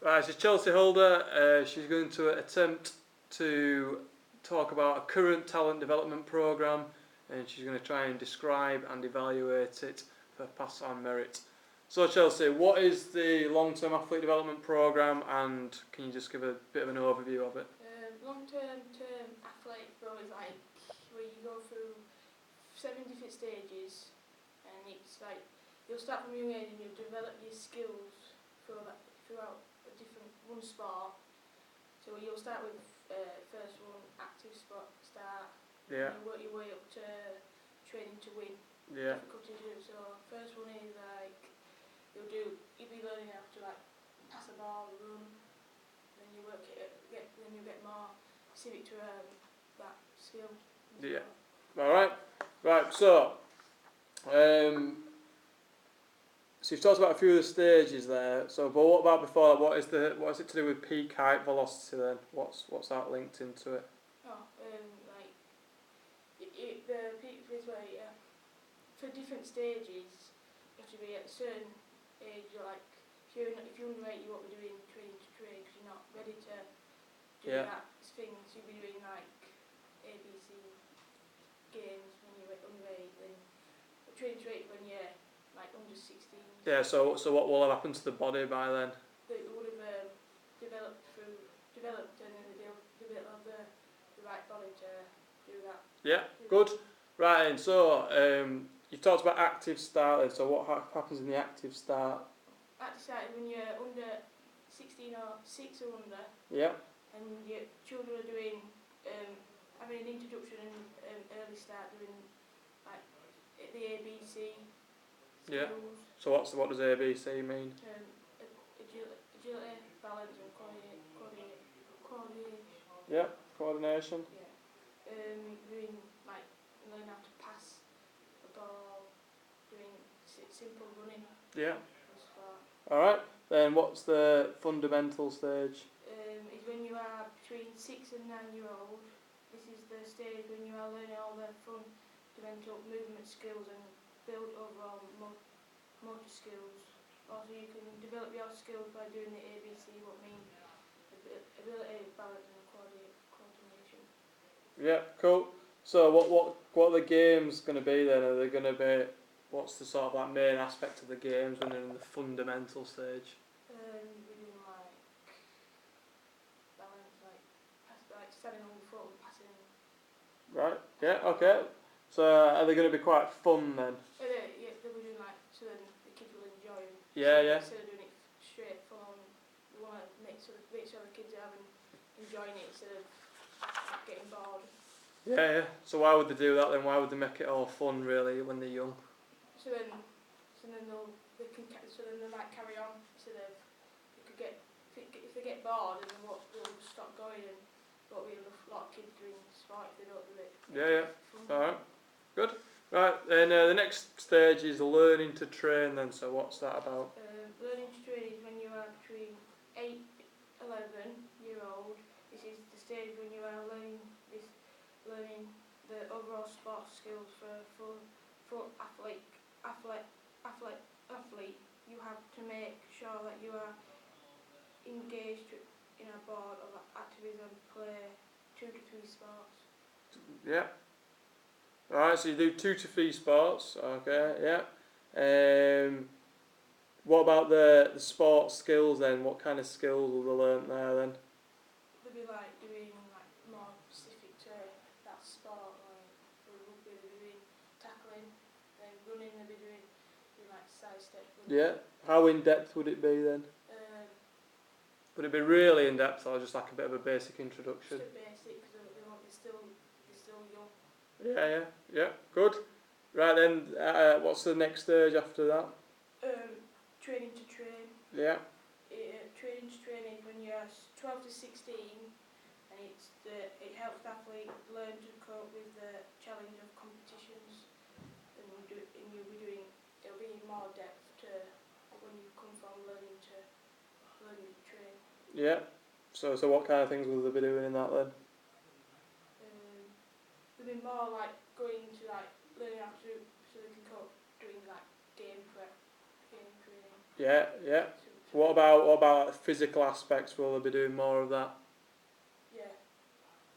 Right, she's Chelsey Holder. She's going to attempt to talk about a current talent development programme, and she's going to try and describe and evaluate it for pass on merit. So Chelsey, what is the long-term athlete development programme, and can you just give a bit of an overview of it? Long-term athlete program is like where you go through 7 different stages, and it's like you'll start from a young age and you'll develop your skills throughout a different one sport. So you'll start with first one, active sport start. Yeah. And you work your way up to training to win. Yeah. Difficult to do. So first one is like you'll be learning how to like pass a ball, run. Then you work it, then you get more civic to that skill. Yeah. All right. Right. So you've talked about a few of the stages there. So, but what about before that? What is it to do with peak height velocity then? What's that linked into it? Like the peak is where for different stages you have to be at a certain age. Like if you're underweight, you won't be doing training to train because you're not ready to do that thing. So you'll be doing like ABC games when you're underweight, then training to train when you're like under 16. Yeah. So what will have happened to the body by then? That would have developed, and then they'll have the right body to do that. Yeah. Good. Right. And so you've talked about active start then. So what happens in the active start? Active start is when you're under 16 or 6 or under. Yeah. And your children are doing having an introduction and early start doing like the ABC skills. Yeah. So what does ABC mean? Agility, balance, and coordination. Yeah. Coordination. Yeah. Doing like learn how to pass a ball, doing simple running. Yeah. All right. Then what's the fundamental stage? Is when you are between 6 and 9-year-old. This is the stage when you are learning all the fundamental movement skills and build overall motor skills. Also, you can develop your skills by doing the ABC, what mean ability, balance, and coordination. Yeah. Cool. So what are the games going to be then? Are they going to be what's the sort of like main aspect of the games when they're in the fundamental stage? We're doing like balance, like standing on the foot and passing. Right. Yeah. Okay. So are they going to be quite fun then? Yeah, they'll be doing like so then the kids will enjoy them. Yeah. Yeah. Instead of doing it straight full on, we want to make sure the kids are enjoying it instead of getting bored. Yeah. Yeah. So why would they do that then? Why would they make it all fun really when they're young? So then they might carry on instead of if they get bored and then they'll stop going, and what we have a lot of kids doing sport if they don't do it. Yeah. Yeah. All right. Good. Right. And the next stage is learning to train then. So what's that about? Learning to train is when you are between 8, 11-year-old. This is the stage when you are learning the overall sports skills for athlete. You have to make sure that you are engaged in a board of activism, play 2 to 3 sports. Yeah. Alright, so you do 2 to 3 sports, okay, yeah. What about the sports skills then? What kind of skills will they learn there then? They'll be like doing like more specific to that sport, like for rugby they'll be doing tackling, then running they'll be doing like side step. Yeah. How in depth would it be then? Would it be really in depth or just like a bit of a basic introduction? Just a basic because they're still young. Yeah. Good. Right then, what's the next stage after that? Training to train. Yeah. Training to train is when you're 12 to 16, and it helps the athlete learn to cope with the challenge of competitions, and it'll be more depth to when you come from learning to train. Yeah. So what kind of things will they be doing in that then? They'll be more like going to like learning how to so they can cope doing like game prep, game training. Yeah. So What about physical aspects? Will they be doing more of that? Yeah.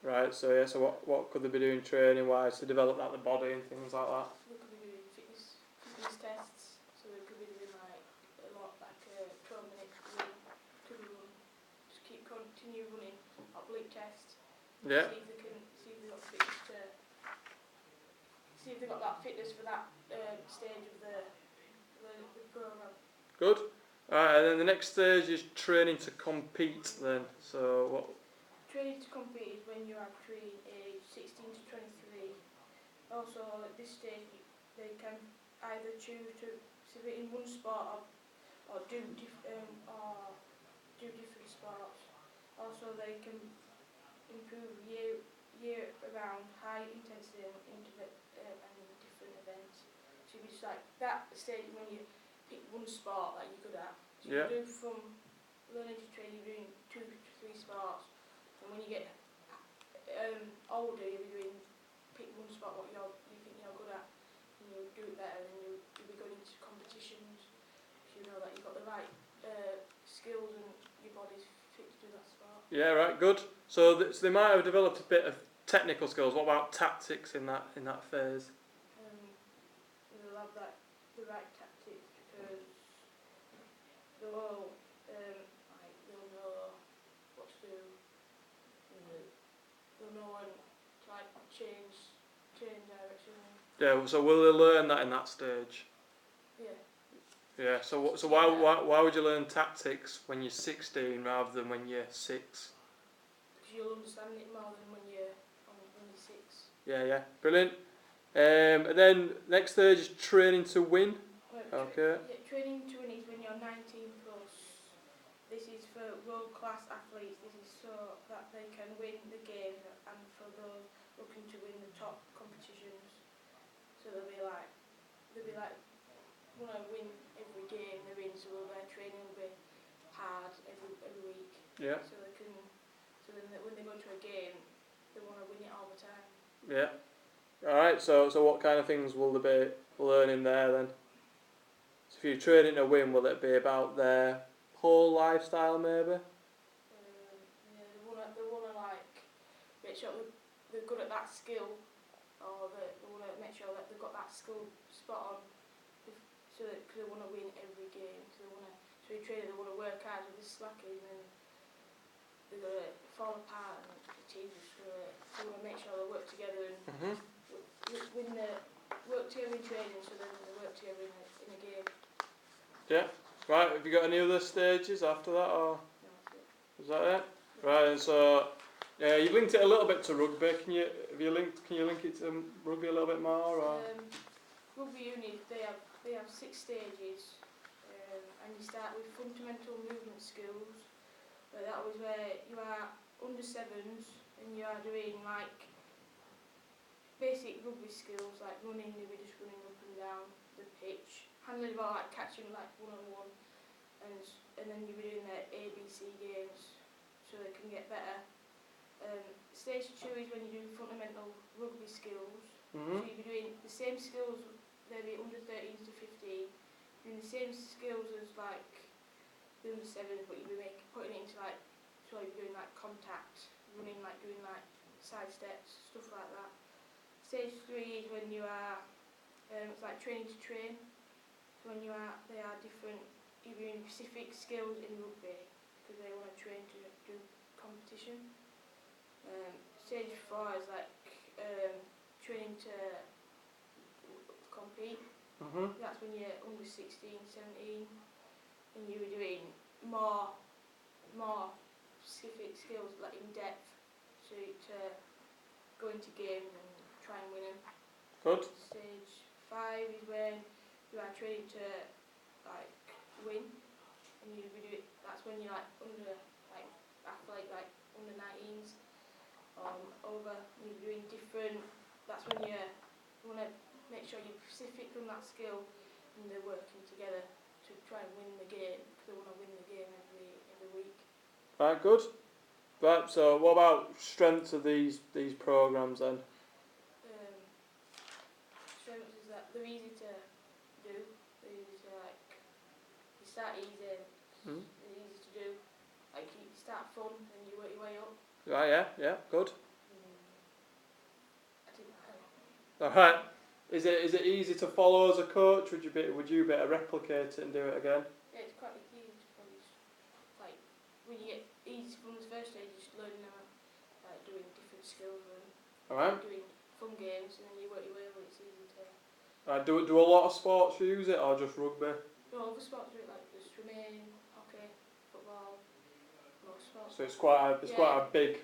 Right. So yeah. So what could they be doing training wise to develop that the body and things like that? They could be doing fitness tests. So they could be doing like a lot like a 12-minute run, could be run, just continue running, oblique test. Yeah. See if they've got fitness see if they've got that fitness for that stage of the program. Good. Alright, and then the next stage is training to compete then. So what? Training to compete is when you are between age 16 to 23. Also at this stage they can either choose to sit in one sport or do different sports. Also they can improve year around high intensity and different events. So it's like that stage when you pick one sport that you're good at. So Yeah. you do from learning to train, you're doing 2 to 3 sports, and when you get older, you'll be doing pick one sport what you think you're good at, and you'll do it better, and you'll be going into competitions. So you know that you've got the right skills and your body's fit to do that sport. Yeah. Right. Good. So they might have developed a bit of technical skills. What about tactics in that phase? They'll have the right tactics because they'll all they'll know what to do. They'll know when to like change direction. Yeah. So will they learn that in that stage? Yeah. Yeah. So why would you learn tactics when you're 16 rather than when you're 6? Because you'll understand it more than when you're 6. Yeah. Yeah. Brilliant. And then next stage is training to win. Okay. Training to win is when you're 19 plus. This is for world class athletes. This is so that they can win the game, and for those looking to win the top competitions. So they'll be like want to win every game they're in. So their training will be hard every week. Yeah. So they can. So then when they go to a game, they want to win it all the time. Yeah. Alright, so what kind of things will they be learning there then? So if you're training to win, will it be about their whole lifestyle maybe? Yeah, they wanna like make sure they're good at that skill, or they wanna make sure that they've got that skill spot on. So because they wanna win every game, so they train, they wanna work hard. If they're slacking, then they're gonna fall apart, and the team's just they wanna make sure they work together and work together in training, so then they work together in a game. Yeah. Right, have you got any other stages after that, or No, that's it. is that it? Right, and so yeah, you linked it a little bit to rugby. Can you link it to rugby a little bit more, or? Rugby union, they have 6 stages, and you start with fundamental movement skills. But that was where you are under 7s and you are doing like basic rugby skills like running, maybe just running up and down the pitch, handling the ball, like catching like one-on-one, and then you'll be doing their ABC games so they can get better. Stage 2 is when you do fundamental rugby skills. So you'll be doing the same skills, maybe under 13s to 15, doing the same skills as like the under 7s, but you'll be putting it into like, so you'll be doing like contact, running, like doing like side steps, stuff like that. Stage 3 is when you are, it's like training to train. So when they are different, you're doing specific skills in rugby because they want to train to do competition. Stage 4 is like training to compete. That's when you're under 16, 17, and you were doing more specific skills, like in depth, so to go into games and try and win them. Good. Stage 5 is when you are training to like win, and that's when you're like under like athlete, like under 19s, over, and you're doing different. That's when you want to make sure you're specific on that skill, and they're working together to try and win the game, because they want to win the game every week. Right, good. Right, so what about strengths of these programs then? Strengths is that they're easy to do. They're easy to like. You start easy, Mm. and easy to do. Like you start fun and you work your way up. Right, yeah, good. I didn't. Alright. Is it easy to follow as a coach? Would you be able to replicate it and do it again? Yeah, it's quite easy to probably like when you get easy from the first stage, just learning how like doing different skills and Alright. doing fun games, and then you work your way up. It's easy to. Do a lot of sports use it or just rugby? No, other sports do it like the swimming, hockey, football, most sports. So it's quite a big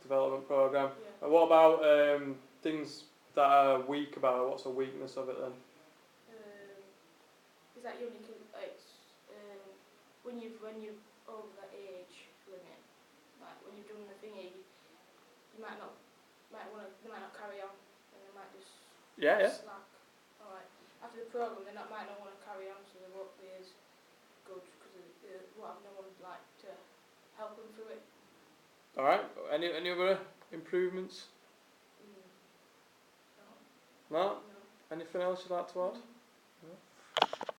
development program. Yeah. And what about things that are weak about it? What's the weakness of it then? Is that you only can like when you're over that age limit, like when you've done the thingy, you might not carry on, and they might just slack. Alright, after the program, they might not want to carry on, so they won't be as good because they won't have no one like to help them through it. Alright, any other improvements? No. No? Anything else you'd like to add? Mm. No?